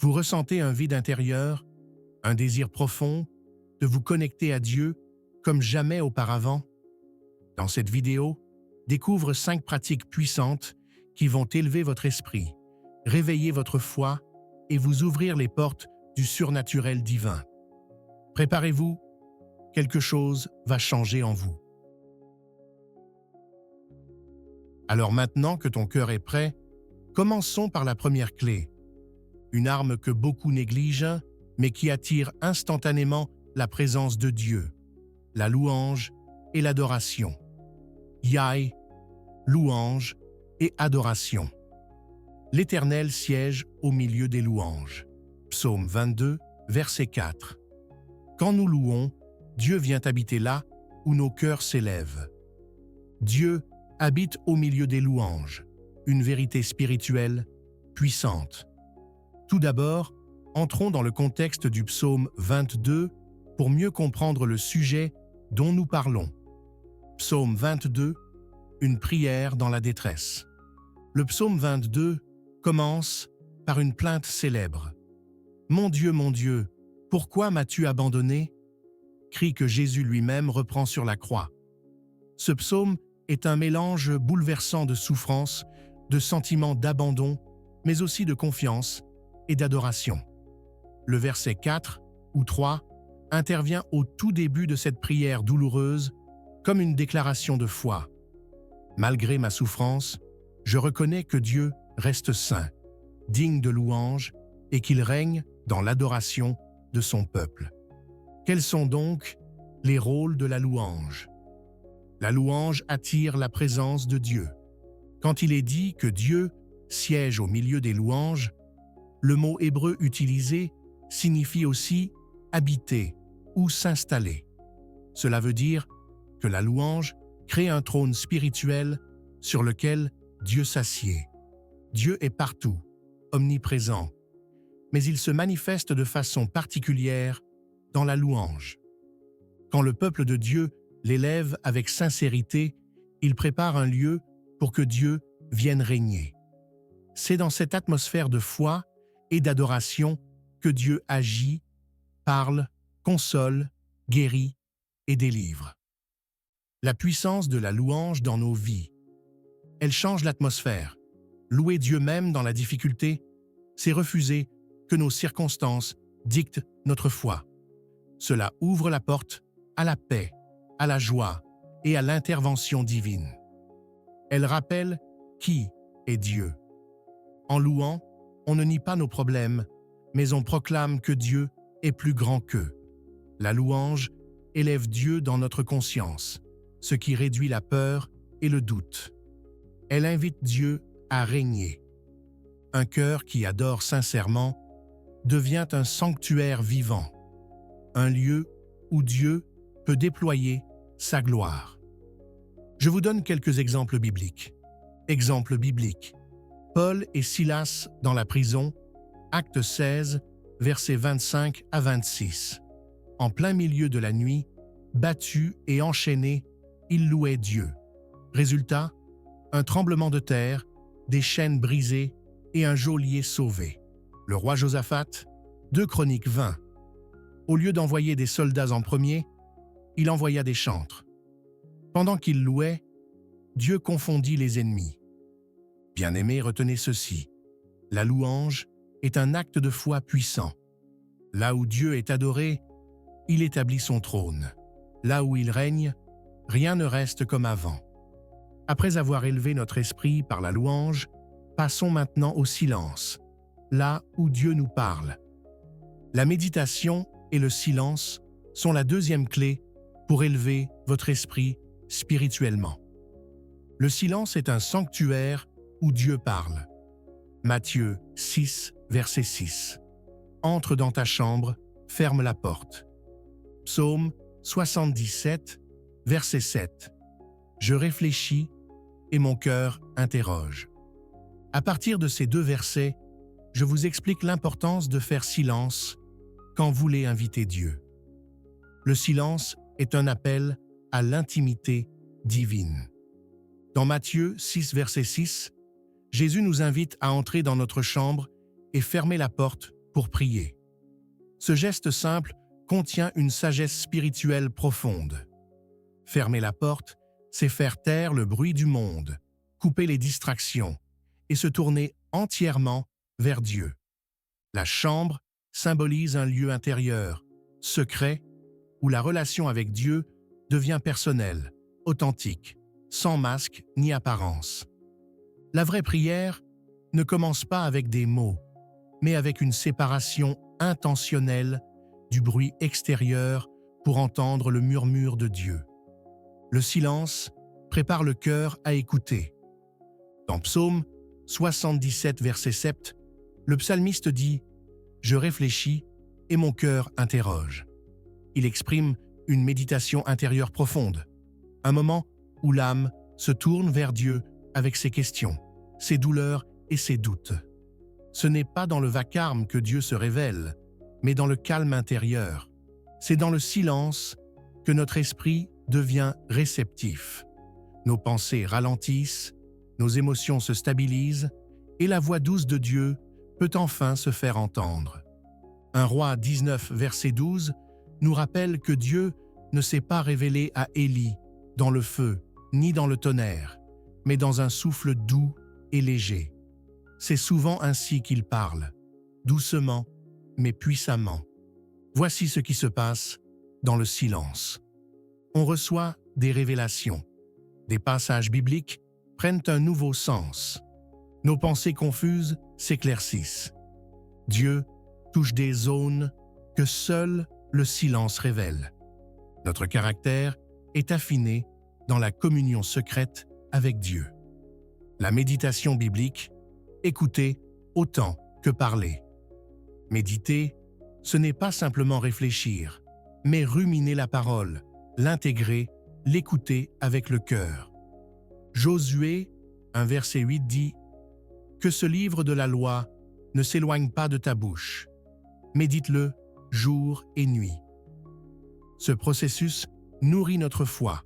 Vous ressentez un vide intérieur, un désir profond de vous connecter à Dieu comme jamais auparavant? Dans cette vidéo, découvre 5 pratiques puissantes qui vont élever votre esprit, réveiller votre foi et vous ouvrir les portes du surnaturel divin. Préparez-vous, quelque chose va changer en vous. Alors maintenant que ton cœur est prêt, commençons par la première clé. Une arme que beaucoup négligent, mais qui attire instantanément la présence de Dieu, la louange et l'adoration. Yahweh, louange et adoration. L'Éternel siège au milieu des louanges. Psaume 22, verset 4. Quand nous louons, Dieu vient habiter là où nos cœurs s'élèvent. Dieu habite au milieu des louanges, une vérité spirituelle puissante. Tout d'abord, entrons dans le contexte du psaume 22 pour mieux comprendre le sujet dont nous parlons. Psaume 22, une prière dans la détresse. Le psaume 22 commence par une plainte célèbre. « Mon Dieu, pourquoi m'as-tu abandonné ?» Cri que Jésus lui-même reprend sur la croix. Ce psaume est un mélange bouleversant de souffrance, de sentiments d'abandon, mais aussi de confiance et d'adoration. Le verset 4 ou 3 intervient au tout début de cette prière douloureuse comme une déclaration de foi. Malgré ma souffrance, je reconnais que Dieu reste saint, digne de louange et qu'il règne dans l'adoration de son peuple. Quels sont donc les rôles de la louange? La louange attire la présence de Dieu. Quand il est dit que Dieu siège au milieu des louanges, le mot hébreu utilisé signifie aussi habiter ou s'installer. Cela veut dire que la louange crée un trône spirituel sur lequel Dieu s'assied. Dieu est partout, omniprésent, mais il se manifeste de façon particulière dans la louange. Quand le peuple de Dieu l'élève avec sincérité, il prépare un lieu pour que Dieu vienne régner. C'est dans cette atmosphère de foi et d'adoration que Dieu agit, parle, console, guérit et délivre. La puissance de la louange dans nos vies. Elle change l'atmosphère. Louer Dieu même dans la difficulté, c'est refuser que nos circonstances dictent notre foi. Cela ouvre la porte à la paix, à la joie et à l'intervention divine. Elle rappelle qui est Dieu. En louant, on ne nie pas nos problèmes, mais on proclame que Dieu est plus grand qu'eux. La louange élève Dieu dans notre conscience, ce qui réduit la peur et le doute. Elle invite Dieu à régner. Un cœur qui adore sincèrement devient un sanctuaire vivant, un lieu où Dieu peut déployer sa gloire. Je vous donne quelques exemples bibliques. Exemple biblique. Paul et Silas dans la prison, Actes 16, versets 25 à 26. En plein milieu de la nuit, battus et enchaînés, ils louaient Dieu. Résultat, un tremblement de terre, des chaînes brisées et un geôlier sauvé. Le roi Josaphat, 2 Chroniques 20. Au lieu d'envoyer des soldats en premier, il envoya des chantres. Pendant qu'ils louaient, Dieu confondit les ennemis. Bien-aimés, retenez ceci. La louange est un acte de foi puissant. Là où Dieu est adoré, il établit son trône. Là où il règne, rien ne reste comme avant. Après avoir élevé notre esprit par la louange, passons maintenant au silence, là où Dieu nous parle. La méditation et le silence sont la deuxième clé pour élever votre esprit spirituellement. Le silence est un sanctuaire où Dieu parle. Matthieu 6, verset 6. Entre dans ta chambre, ferme la porte. Psaume 77, verset 7. Je réfléchis et mon cœur interroge. À partir de ces 2 versets, je vous explique l'importance de faire silence quand vous voulez inviter Dieu. Le silence est un appel à l'intimité divine. Dans Matthieu 6, verset 6, Jésus nous invite à entrer dans notre chambre et fermer la porte pour prier. Ce geste simple contient une sagesse spirituelle profonde. Fermer la porte, c'est faire taire le bruit du monde, couper les distractions et se tourner entièrement vers Dieu. La chambre symbolise un lieu intérieur, secret, où la relation avec Dieu devient personnelle, authentique, sans masque ni apparence. La vraie prière ne commence pas avec des mots, mais avec une séparation intentionnelle du bruit extérieur pour entendre le murmure de Dieu. Le silence prépare le cœur à écouter. Dans Psaume 77, verset 7, le psalmiste dit « Je réfléchis et mon cœur interroge ». Il exprime une méditation intérieure profonde, un moment où l'âme se tourne vers Dieu avec ses questions, ses douleurs et ses doutes. Ce n'est pas dans le vacarme que Dieu se révèle, mais dans le calme intérieur. C'est dans le silence que notre esprit devient réceptif. Nos pensées ralentissent, nos émotions se stabilisent et la voix douce de Dieu peut enfin se faire entendre. 1 Roi 19, verset 12, nous rappelle que Dieu ne s'est pas révélé à Élie dans le feu ni dans le tonnerre, mais dans un souffle doux et léger. C'est souvent ainsi qu'il parle, doucement mais puissamment. Voici ce qui se passe dans le silence. On reçoit des révélations. Des passages bibliques prennent un nouveau sens. Nos pensées confuses s'éclaircissent. Dieu touche des zones que seul le silence révèle. Notre caractère est affiné dans la communion secrète avec Dieu. La méditation biblique, écouter autant que parler. Méditer, ce n'est pas simplement réfléchir, mais ruminer la parole, l'intégrer, l'écouter avec le cœur. Josué, 1 verset 8 dit « Que ce livre de la loi ne s'éloigne pas de ta bouche. Médite-le jour et nuit. » Ce processus nourrit notre foi,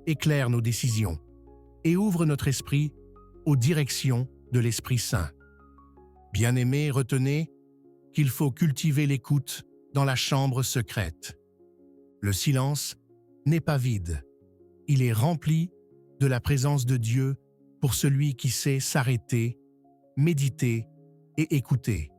éclaire nos décisions et ouvre notre esprit aux directions de l'Esprit Saint. Bien-aimés, retenez qu'il faut cultiver l'écoute dans la chambre secrète. Le silence n'est pas vide. Il est rempli de la présence de Dieu pour celui qui sait s'arrêter, méditer et écouter.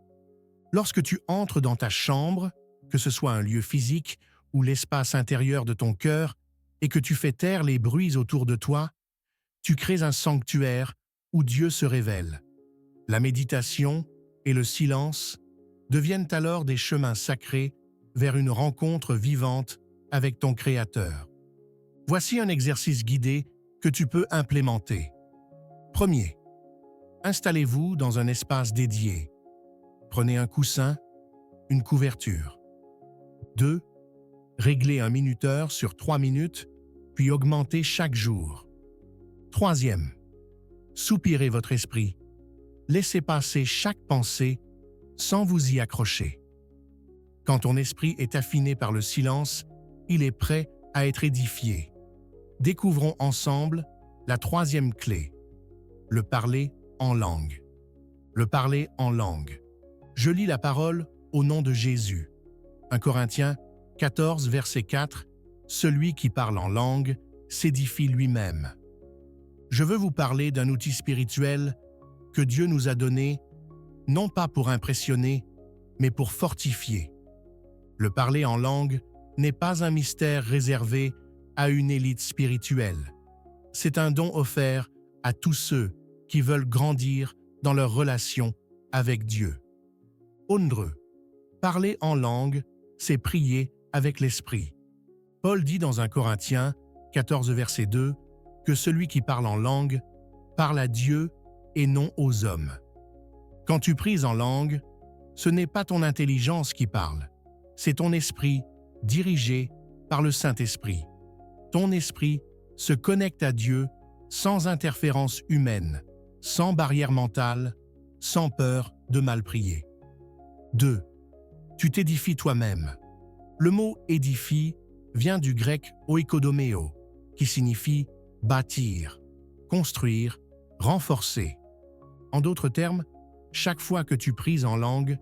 Lorsque tu entres dans ta chambre, que ce soit un lieu physique ou l'espace intérieur de ton cœur, et que tu fais taire les bruits autour de toi, tu crées un sanctuaire où Dieu se révèle. La méditation et le silence deviennent alors des chemins sacrés vers une rencontre vivante avec ton Créateur. Voici un exercice guidé que tu peux implémenter. Premier, installez-vous dans un espace dédié. Prenez un coussin, une couverture. 2. Réglez un minuteur sur 3 minutes, puis augmentez chaque jour. Troisième, soupirez votre esprit. Laissez passer chaque pensée sans vous y accrocher. Quand ton esprit est affiné par le silence, il est prêt à être édifié. Découvrons ensemble la troisième clé, le parler en langue. Le parler en langue. Je lis la parole au nom de Jésus. 1 Corinthiens 14, verset 4, « Celui qui parle en langue s'édifie lui-même. » Je veux vous parler d'un outil spirituel que Dieu nous a donné, non pas pour impressionner, mais pour fortifier. Le parler en langue n'est pas un mystère réservé à une élite spirituelle. C'est un don offert à tous ceux qui veulent grandir dans leur relation avec Dieu. Undre, parler en langue, c'est prier avec l'esprit. Paul dit dans 1 Corinthiens 14, verset 2, que celui qui parle en langue parle à Dieu et non aux hommes. Quand tu pries en langue, ce n'est pas ton intelligence qui parle, c'est ton esprit dirigé par le Saint-Esprit. Ton esprit se connecte à Dieu sans interférence humaine, sans barrière mentale, sans peur de mal prier. 2. Tu t'édifies toi-même. Le mot « édifie » vient du grec « oikodomeo » qui signifie « bâtir », « construire », « renforcer ». En d'autres termes, chaque fois que tu pries en langue,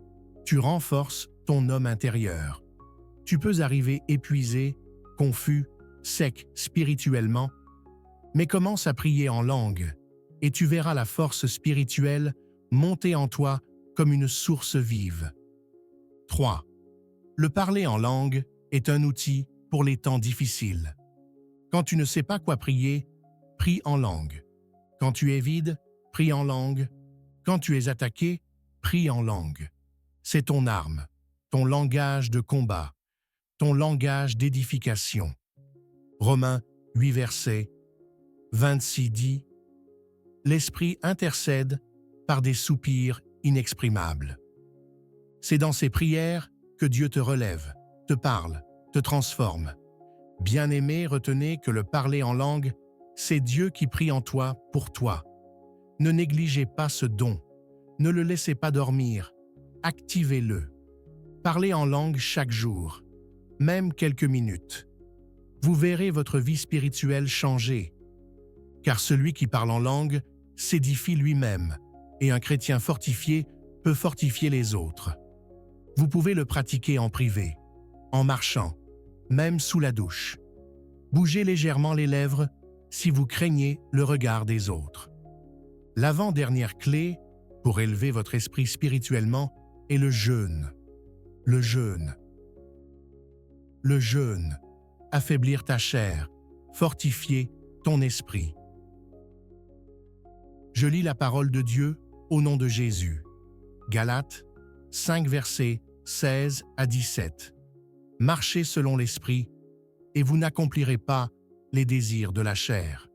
tu renforces ton homme intérieur. Tu peux arriver épuisé, confus, sec spirituellement, mais commence à prier en langue et tu verras la force spirituelle monter en toi comme une source vive. 3. Le parler en langue est un outil pour les temps difficiles. Quand tu ne sais pas quoi prier, prie en langue. Quand tu es vide, prie en langue. Quand tu es attaqué, prie en langue. C'est ton arme, ton langage de combat, ton langage d'édification. Romains 8 versets 26 dit « L'Esprit intercède par des soupirs inexprimables. » C'est dans ces prières que Dieu te relève, te parle, te transforme. Bien-aimés, retenez que le parler en langue, c'est Dieu qui prie en toi pour toi. Ne négligez pas ce don, ne le laissez pas dormir, activez-le. Parlez en langue chaque jour, même quelques minutes. Vous verrez votre vie spirituelle changer, car celui qui parle en langue s'édifie lui-même, et un chrétien fortifié peut fortifier les autres. Vous pouvez le pratiquer en privé, en marchant, même sous la douche. Bougez légèrement les lèvres si vous craignez le regard des autres. L'avant-dernière clé pour élever votre esprit spirituellement est le jeûne. Le jeûne. Le jeûne. Affaiblir ta chair, fortifier ton esprit. Je lis la parole de Dieu au nom de Jésus. Galates 5 versets 16 à 17. Marchez selon l'esprit et vous n'accomplirez pas les désirs de la chair.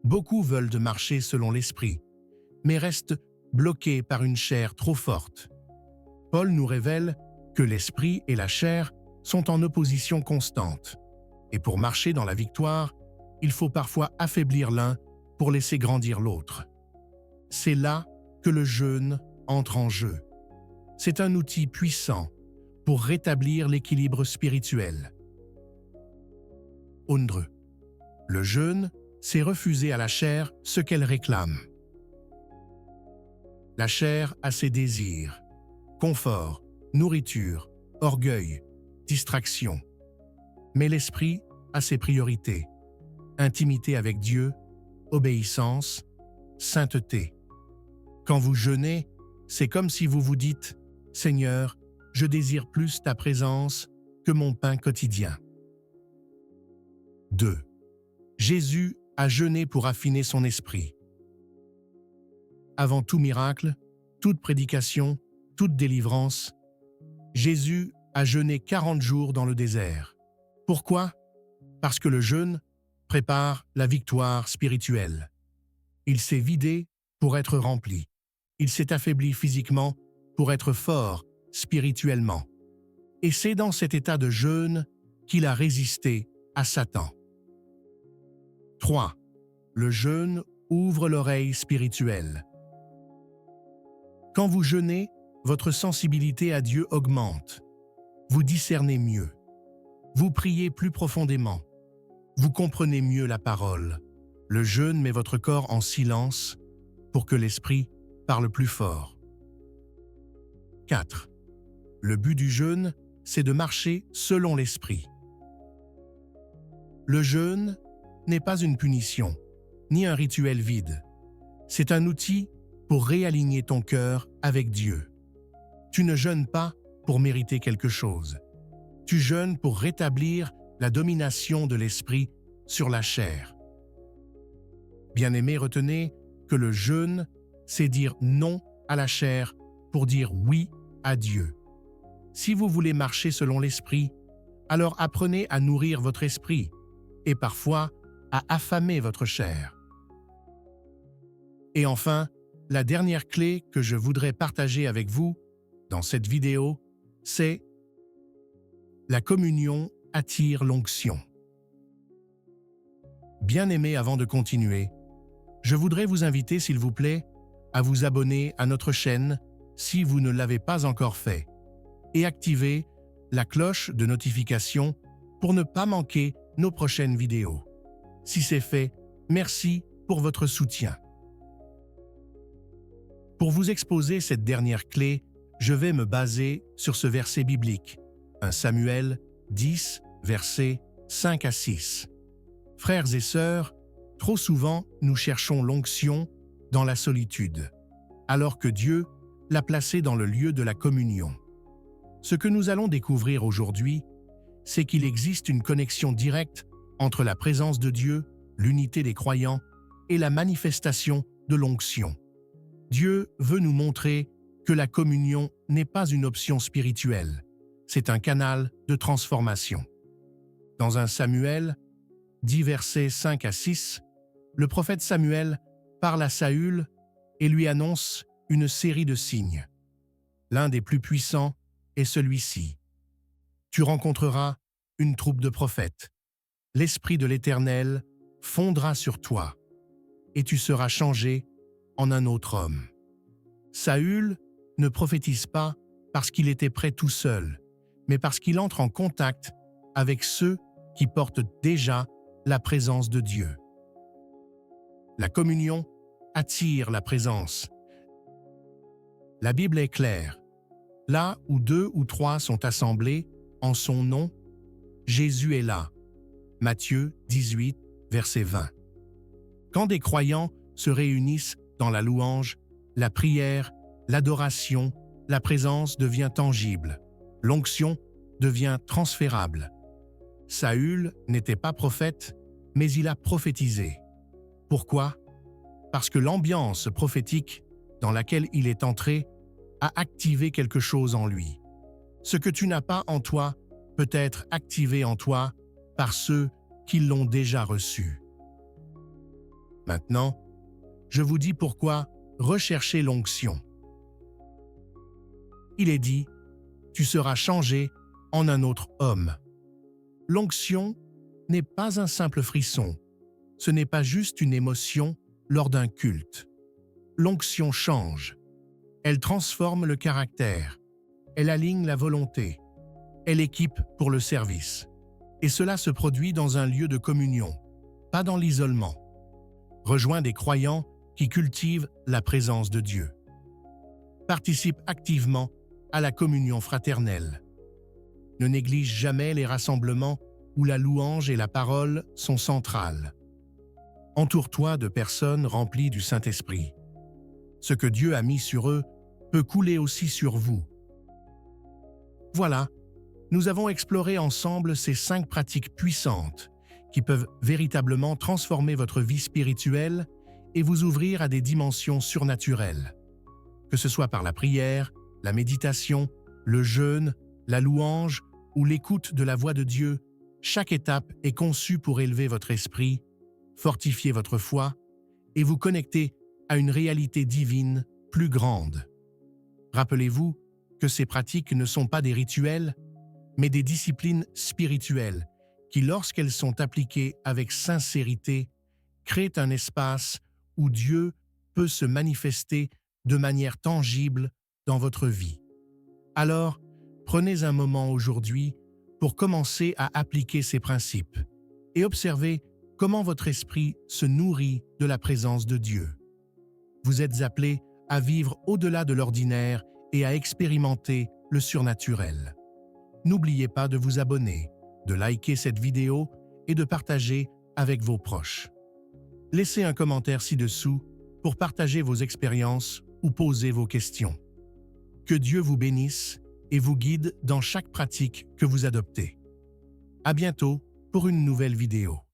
Beaucoup veulent marcher selon l'esprit, mais restent bloqués par une chair trop forte. Paul nous révèle que l'esprit et la chair sont en opposition constante. Et pour marcher dans la victoire, il faut parfois affaiblir l'un pour laisser grandir l'autre. C'est là que le jeûne entre en jeu. C'est un outil puissant pour rétablir l'équilibre spirituel. Undre. Le jeûne, c'est refuser à la chair ce qu'elle réclame. La chair a ses désirs, confort, nourriture, orgueil, distraction. Mais l'esprit a ses priorités, intimité avec Dieu, obéissance, sainteté. Quand vous jeûnez, c'est comme si vous vous dites « Seigneur, je désire plus ta présence que mon pain quotidien. » 2. Jésus a jeûné pour affiner son esprit. Avant tout miracle, toute prédication, toute délivrance, Jésus a jeûné 40 jours dans le désert. Pourquoi? Parce que le jeûne prépare la victoire spirituelle. Il s'est vidé pour être rempli. Il s'est affaibli physiquement pour être fort spirituellement. Et c'est dans cet état de jeûne qu'il a résisté à Satan. 3. Le jeûne ouvre l'oreille spirituelle. Quand vous jeûnez, votre sensibilité à Dieu augmente. Vous discernez mieux. Vous priez plus profondément. Vous comprenez mieux la parole. Le jeûne met votre corps en silence pour que l'esprit parle plus fort. 4. Le but du jeûne, c'est de marcher selon l'esprit. Le jeûne n'est pas une punition, ni un rituel vide. C'est un outil pour réaligner ton cœur avec Dieu. Tu ne jeûnes pas pour mériter quelque chose. Tu jeûnes pour rétablir la domination de l'esprit sur la chair. Bien-aimés, retenez que le jeûne, c'est dire non à la chair pour dire oui à Dieu. Si vous voulez marcher selon l'esprit, alors apprenez à nourrir votre esprit et parfois à affamer votre chair. Et enfin, la dernière clé que je voudrais partager avec vous dans cette vidéo, c'est la communion attire l'onction. Bien-aimés, avant de continuer, je voudrais vous inviter, s'il vous plaît, à vous abonner à notre chaîne si vous ne l'avez pas encore fait et activer la cloche de notification pour ne pas manquer nos prochaines vidéos. Si c'est fait, merci pour votre soutien. Pour vous exposer cette dernière clé je vais me baser sur ce verset biblique, 1 Samuel 10, versets 5 à 6. Frères et sœurs, trop souvent nous cherchons l'onction dans la solitude, alors que Dieu l'a placée dans le lieu de la communion. Ce que nous allons découvrir aujourd'hui, c'est qu'il existe une connexion directe entre la présence de Dieu, l'unité des croyants et la manifestation de l'onction. Dieu veut nous montrer que la communion n'est pas une option spirituelle, c'est un canal de transformation. Dans 1 Samuel 10 versets 5 à 6, le prophète Samuel parle à Saül et lui annonce une série de signes. L'un des plus puissants est celui-ci. Tu rencontreras une troupe de prophètes. L'Esprit de l'Éternel fondra sur toi, et tu seras changé en un autre homme. Saül ne prophétise pas parce qu'il était prêt tout seul, mais parce qu'il entre en contact avec ceux qui portent déjà la présence de Dieu. La communion attire la présence. La Bible est claire. Là où 2 ou 3 sont assemblés en son nom, Jésus est là. Matthieu 18, verset 20. Quand des croyants se réunissent dans la louange, la prière, l'adoration, la présence devient tangible. L'onction devient transférable. Saül n'était pas prophète, mais il a prophétisé. Pourquoi? Parce que l'ambiance prophétique dans laquelle il est entré a activé quelque chose en lui. Ce que tu n'as pas en toi peut être activé en toi par ceux qui l'ont déjà reçu. Maintenant, je vous dis pourquoi rechercher l'onction. Il est dit, tu seras changé en un autre homme. L'onction n'est pas un simple frisson, ce n'est pas juste une émotion lors d'un culte. L'onction change, elle transforme le caractère, elle aligne la volonté, elle équipe pour le service. Et cela se produit dans un lieu de communion, pas dans l'isolement. Rejoins des croyants qui cultivent la présence de Dieu. Participe activement à la communion fraternelle. Ne néglige jamais les rassemblements où la louange et la parole sont centrales. Entoure-toi de personnes remplies du Saint-Esprit. Ce que Dieu a mis sur eux peut couler aussi sur vous. Voilà, nous avons exploré ensemble ces 5 pratiques puissantes qui peuvent véritablement transformer votre vie spirituelle et vous ouvrir à des dimensions surnaturelles. Que ce soit par la prière, la méditation, le jeûne, la louange ou l'écoute de la voix de Dieu, chaque étape est conçue pour élever votre esprit, fortifier votre foi et vous connecter à une réalité divine plus grande. Rappelez-vous que ces pratiques ne sont pas des rituels, mais des disciplines spirituelles qui, lorsqu'elles sont appliquées avec sincérité, créent un espace où Dieu peut se manifester de manière tangible dans votre vie. Alors, prenez un moment aujourd'hui pour commencer à appliquer ces principes et observez comment votre esprit se nourrit de la présence de Dieu. Vous êtes appelés à vivre au-delà de l'ordinaire et à expérimenter le surnaturel. N'oubliez pas de vous abonner, de liker cette vidéo et de partager avec vos proches. Laissez un commentaire ci-dessous pour partager vos expériences ou poser vos questions. Que Dieu vous bénisse et vous guide dans chaque pratique que vous adoptez. À bientôt pour une nouvelle vidéo.